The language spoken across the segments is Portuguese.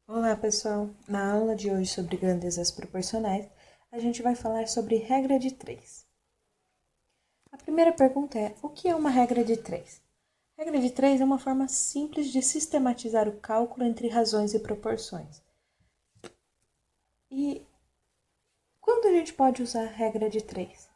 Olá, pessoal! Na aula de hoje sobre grandezas proporcionais, a gente vai falar sobre regra de 3. A primeira pergunta é: o que é uma regra de 3? Regra de 3 é uma forma simples de sistematizar o cálculo entre razões e proporções. E quando a gente pode usar regra de 3?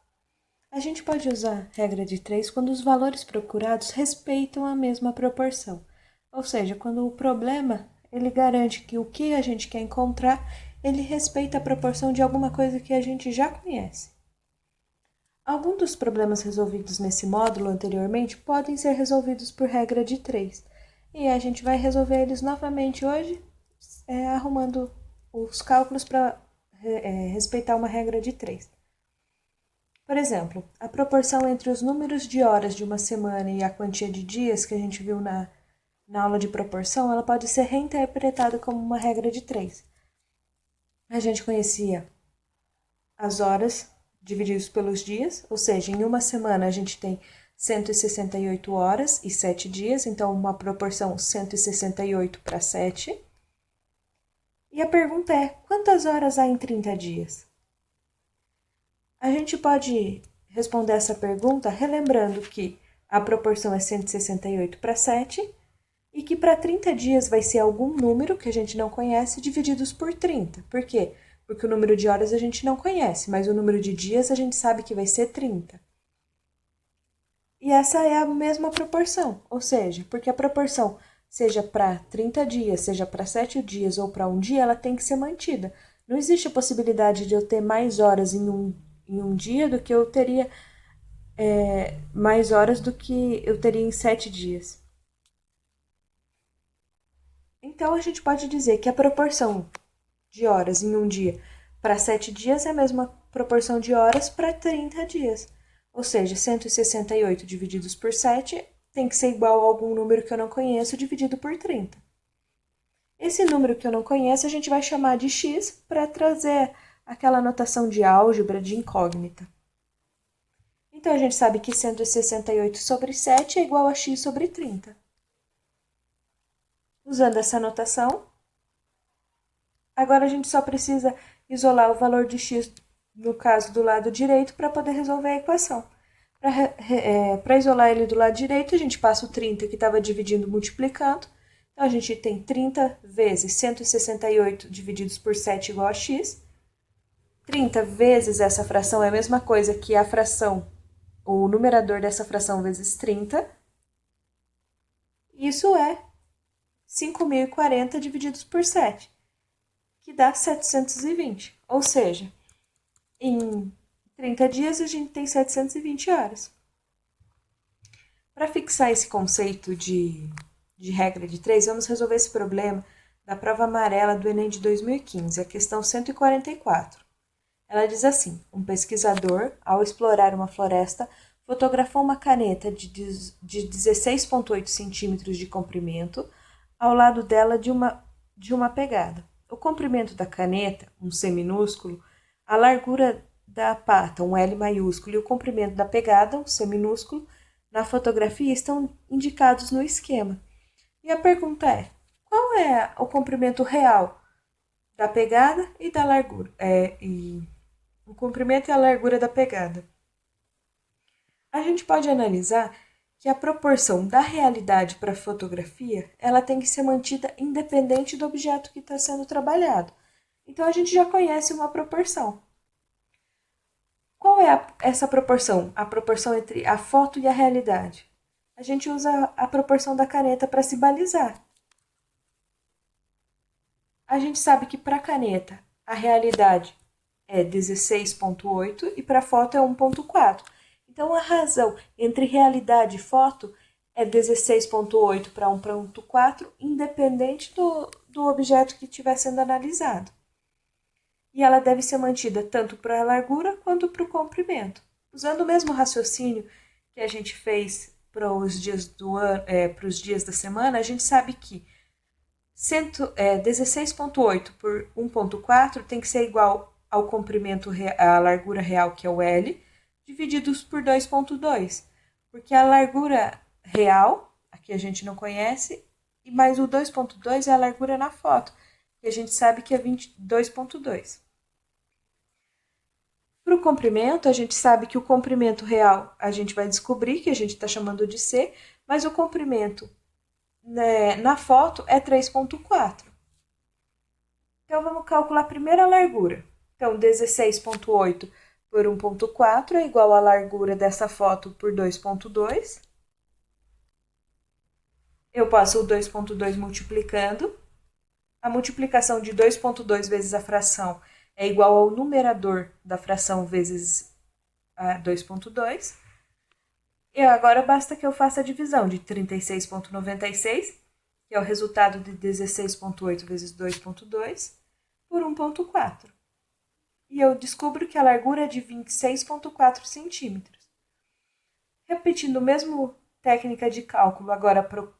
A gente pode usar regra de 3 quando os valores procurados respeitam a mesma proporção. Ou seja, quando o problema ele garante que o que a gente quer encontrar, ele respeita a proporção de alguma coisa que a gente já conhece. Alguns dos problemas resolvidos nesse módulo anteriormente podem ser resolvidos por regra de 3. E a gente vai resolver eles novamente hoje, arrumando os cálculos para respeitar uma regra de 3. Por exemplo, a proporção entre os números de horas de uma semana e a quantia de dias que a gente viu na aula de proporção, ela pode ser reinterpretada como uma regra de 3. A gente conhecia as horas divididas pelos dias, ou seja, em uma semana a gente tem 168 horas e 7 dias, então uma proporção 168 para 7. E a pergunta é: quantas horas há em 30 dias? A gente pode responder essa pergunta relembrando que a proporção é 168 para 7 e que para 30 dias vai ser algum número que a gente não conhece divididos por 30. Por quê? Porque o número de horas a gente não conhece, mas o número de dias a gente sabe que vai ser 30. E essa é a mesma proporção, ou seja, porque a proporção, seja para 30 dias, seja para 7 dias ou para um dia, ela tem que ser mantida. Não existe a possibilidade de eu ter mais horas em um dia do que eu teria mais horas do que eu teria em 7 dias. Então a gente pode dizer que a proporção de horas em um dia para 7 dias é a mesma proporção de horas para 30 dias. Ou seja, 168 divididos por 7 tem que ser igual a algum número que eu não conheço dividido por 30. Esse número que eu não conheço a gente vai chamar de x para trazer aquela notação de álgebra de incógnita. Então a gente sabe que 168 sobre 7 é igual a x sobre 30. Usando essa notação, agora a gente só precisa isolar o valor de x, no caso do lado direito, para poder resolver a equação. Para isolar ele do lado direito, a gente passa o 30 que estava dividindo multiplicando. Então, a gente tem 30 vezes 168 divididos por 7 igual a x. 30 vezes essa fração é a mesma coisa que a fração, o numerador dessa fração vezes 30. Isso é 5.040 divididos por 7, que dá 720. Ou seja, em 30 dias a gente tem 720 horas. Para fixar esse conceito de regra de 3, vamos resolver esse problema da prova amarela do Enem de 2015, a questão 144. Ela diz assim: um pesquisador, ao explorar uma floresta, fotografou uma caneta de 16,8 centímetros de comprimento ao lado dela de uma pegada. O comprimento da caneta, um C minúsculo, a largura da pata, um L maiúsculo, e o comprimento da pegada, um C minúsculo, na fotografia estão indicados no esquema. E a pergunta é: qual é o comprimento real da pegada e da largura? O comprimento e a largura da pegada. A gente pode analisar que a proporção da realidade para a fotografia ela tem que ser mantida independente do objeto que está sendo trabalhado. Então a gente já conhece uma proporção. Qual é essa proporção? A proporção entre a foto e a realidade. A gente usa a proporção da caneta para se balizar. A gente sabe que para a caneta a realidade é 16,8 e para a foto é 1,4. Então a razão entre realidade e foto é 16,8 para 1,4, independente do objeto que estiver sendo analisado. E ela deve ser mantida tanto para a largura quanto para o comprimento. Usando o mesmo raciocínio que a gente fez para os dias para os dias da semana, a gente sabe que 16,8 por 1,4 tem que ser igual ao comprimento, à largura real, que é o L, divididos por 2,2. Porque a largura real, aqui a gente não conhece, e mais o 2,2 é a largura na foto. que a gente sabe que é 22,2. Para o comprimento, a gente sabe que o comprimento real a gente vai descobrir, que a gente está chamando de C, mas o comprimento, né, na foto é 3,4. Então, vamos calcular primeiro a largura. Então, 16,8 por 1,4 é igual à largura dessa foto por 2,2. Eu passo o 2,2 multiplicando. A multiplicação de 2,2 vezes a fração é igual ao numerador da fração vezes 2,2. E agora basta que eu faça a divisão de 36,96, que é o resultado de 16,8 vezes 2,2, por 1,4. E eu descubro que a largura é de 26,4 centímetros. Repetindo a mesma técnica de cálculo agora para o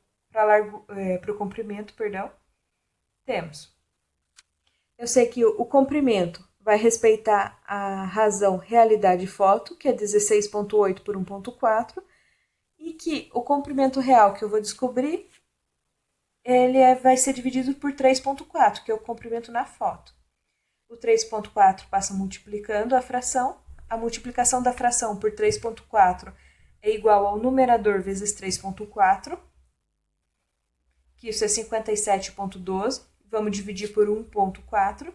comprimento, temos. Eu sei que o comprimento vai respeitar a razão realidade foto, que é 16,8 por 1,4, e que o comprimento real que eu vou descobrir, ele vai ser dividido por 3,4, que é o comprimento na foto. O 3,4 passa multiplicando a fração. A multiplicação da fração por 3,4 é igual ao numerador vezes 3,4, que isso é 57,12. Vamos dividir por 1,4.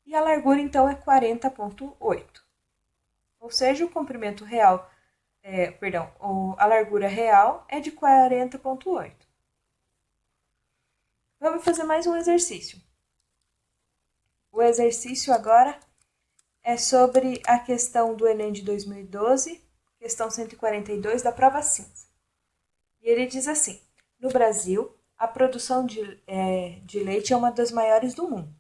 E a largura, então, é 40,8. Ou seja, o comprimento real, a largura real é de 40,8. Vamos fazer mais um exercício. O exercício agora é sobre a questão do Enem de 2012, questão 142 da prova cinza. E ele diz assim: no Brasil, a produção de leite é uma das maiores do mundo.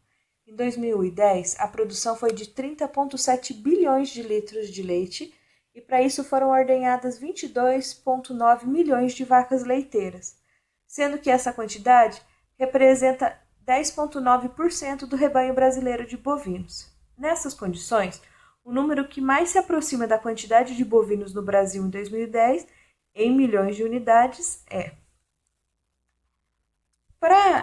Em 2010, a produção foi de 30,7 bilhões de litros de leite e para isso foram ordenhadas 22,9 milhões de vacas leiteiras, sendo que essa quantidade representa 10,9% do rebanho brasileiro de bovinos. Nessas condições, o número que mais se aproxima da quantidade de bovinos no Brasil em 2010, em milhões de unidades, é.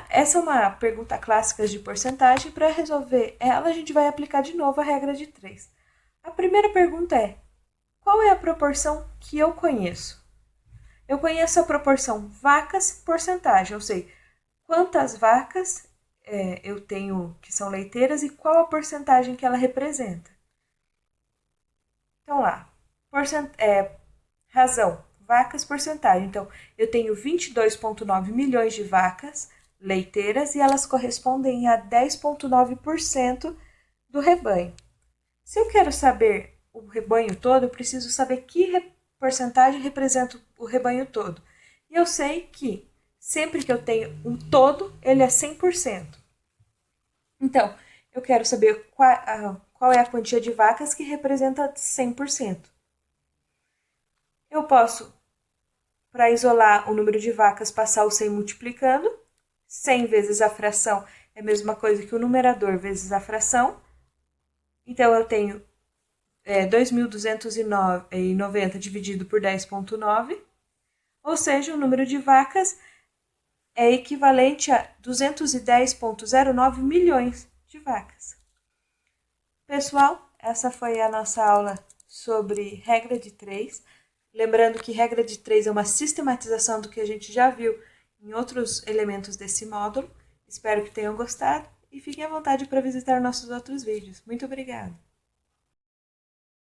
Essa é uma pergunta clássica de porcentagem. Para resolver ela, a gente vai aplicar de novo a regra de 3. A primeira pergunta é: qual é a proporção que eu conheço? Eu conheço a proporção vacas-porcentagem, ou seja, quantas vacas eu tenho que são leiteiras e qual a porcentagem que ela representa. Então lá, razão, vacas, porcentagem. Então, eu tenho 22,9 milhões de vacas leiteiras e elas correspondem a 10,9% do rebanho. Se eu quero saber o rebanho todo, eu preciso saber que porcentagem representa o rebanho todo. E eu sei que sempre que eu tenho um todo, ele é 100%. Então, eu quero saber qual é a quantia de vacas que representa 100%. Eu posso, para isolar o número de vacas, passar o 100 multiplicando. 100 vezes a fração é a mesma coisa que o numerador vezes a fração. Então, eu tenho 2.290 dividido por 10,9. Ou seja, o número de vacas é equivalente a 210,09 milhões de vacas. Pessoal, essa foi a nossa aula sobre regra de 3. Lembrando que regra de 3 é uma sistematização do que a gente já viu em outros elementos desse módulo. Espero que tenham gostado e fiquem à vontade para visitar nossos outros vídeos. Muito obrigada!